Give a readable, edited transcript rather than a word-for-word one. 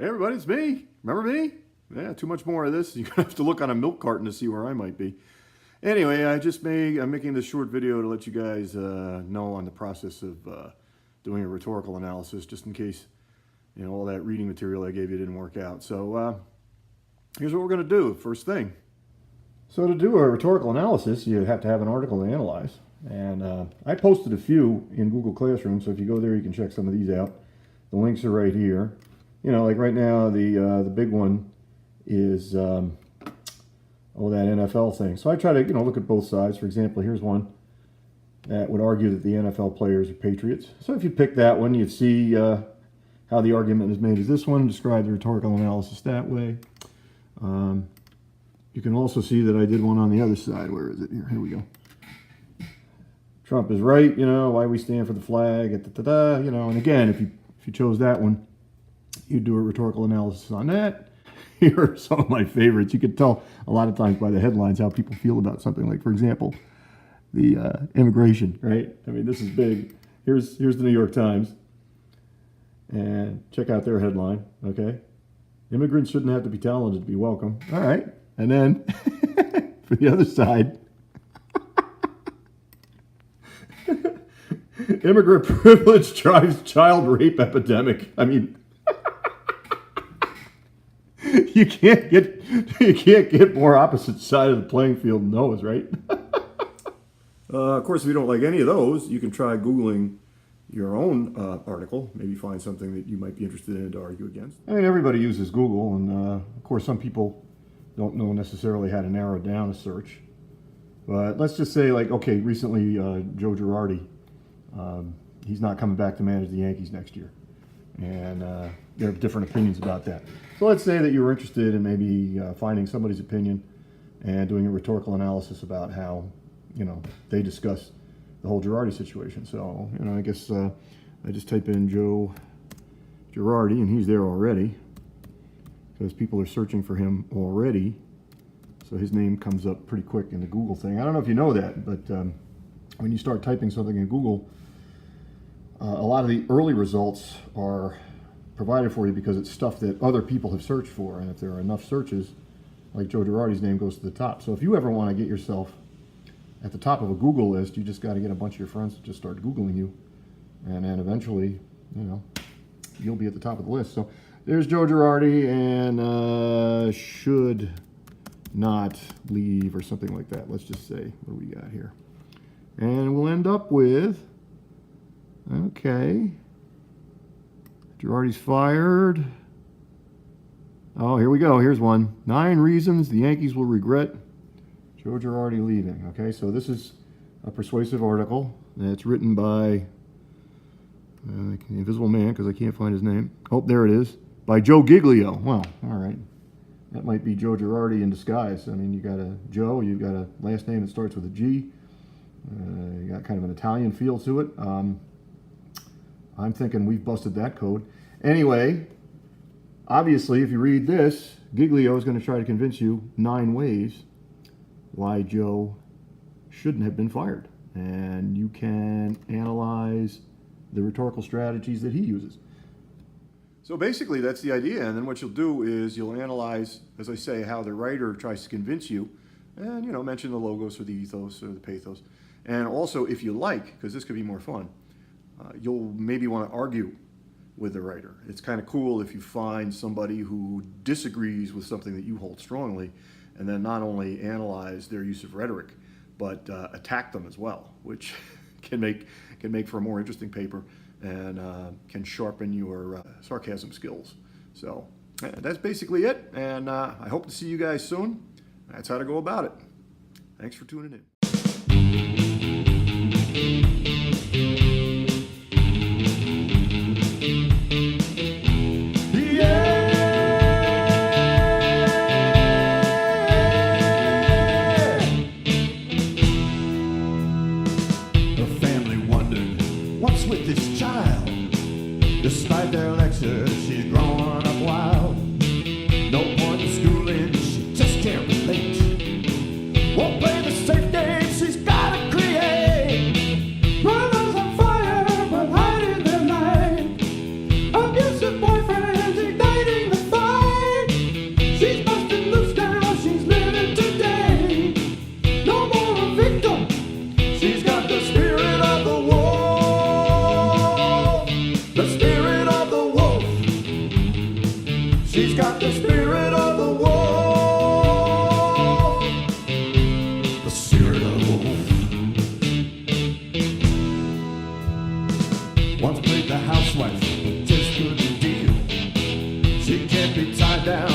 Hey everybody, it's me. Remember me? Yeah, too much more of this. You're gonna have to look on a milk carton to see where I might be. Anyway, I'm making this short video to let you guys know on the process of doing a rhetorical analysis, just in case all that reading material I gave you didn't work out. So here's what we're gonna do. First thing. So to do a rhetorical analysis, you have to have an article to analyze. And I posted a few in Google Classroom, so if you go there, you can check some of these out. The links are right here. Like right now, the big one is that NFL thing. So I try to look at both sides. For example, here's one that would argue that the NFL players are patriots. So if you pick that one, you'd see how the argument is made as this one. Describe the rhetorical analysis that way. You can also see that I did one on the other side. Where is it? Here we go. Trump is right. Why we stand for the flag. And again, if you chose that one, you do a rhetorical analysis on that. Here are some of my favorites. You can tell a lot of times by the headlines how people feel about something. Like, for example, the immigration, right? I mean, this is big. Here's the New York Times. And check out their headline, okay? Immigrants shouldn't have to be talented to be welcome. All right. And then for the other side, immigrant privilege drives child rape epidemic. I mean, you can't get more opposite side of the playing field than those, right? Of course, if you don't like any of those, you can try Googling your own article. Maybe find something that you might be interested in to argue against. I mean, everybody uses Google, and of course, some people don't know necessarily how to narrow down a search. But let's just say, recently Joe Girardi, he's not coming back to manage the Yankees next year. And there are different opinions about that. So let's say that you were interested in maybe finding somebody's opinion and doing a rhetorical analysis about how, they discuss the whole Girardi situation. So, I guess I just type in Joe Girardi, and he's there already because people are searching for him already. So his name comes up pretty quick in the Google thing. I don't know if you know that, but when you start typing something in Google, a lot of the early results are provided for you because it's stuff that other people have searched for. And if there are enough searches, like Joe Girardi's name goes to the top. So if you ever want to get yourself at the top of a Google list, you just got to get a bunch of your friends to just start Googling you. And then eventually, you'll be at the top of the list. So there's Joe Girardi, and should not leave or something like that. Let's just say, what do we got here? And we'll end up with, okay, Girardi's fired. Oh, here we go. Here's one. 9 reasons the Yankees will regret Joe Girardi leaving. Okay, so this is a persuasive article. It's written by the Invisible Man, because I can't find his name. Oh, there it is. By Joe Giglio. Well, all right. That might be Joe Girardi in disguise. I mean, you got a Joe, you've got a last name that starts with a G. You got kind of an Italian feel to it. I'm thinking we've busted that code. Anyway, obviously, if you read this, Giglio is going to try to convince you 9 ways why Joe shouldn't have been fired. And you can analyze the rhetorical strategies that he uses. So basically, that's the idea. And then what you'll do is you'll analyze, as I say, how the writer tries to convince you, and mention the logos or the ethos or the pathos. And also, if you like, because this could be more fun, you'll maybe want to argue with the writer. It's kind of cool if you find somebody who disagrees with something that you hold strongly, and then not only analyze their use of rhetoric, but attack them as well, which can make for a more interesting paper and can sharpen your sarcasm skills. So that's basically it, and I hope to see you guys soon. That's how to go about it. Thanks for tuning in. With this child, despite their lectures, she's growing up wild. No point in schooling, she just can't relate. Won't play the safe game, she's gotta create. She's got the spirit of the wolf. The spirit of the wolf. Once played the housewife, but just couldn't deal. She can't be tied down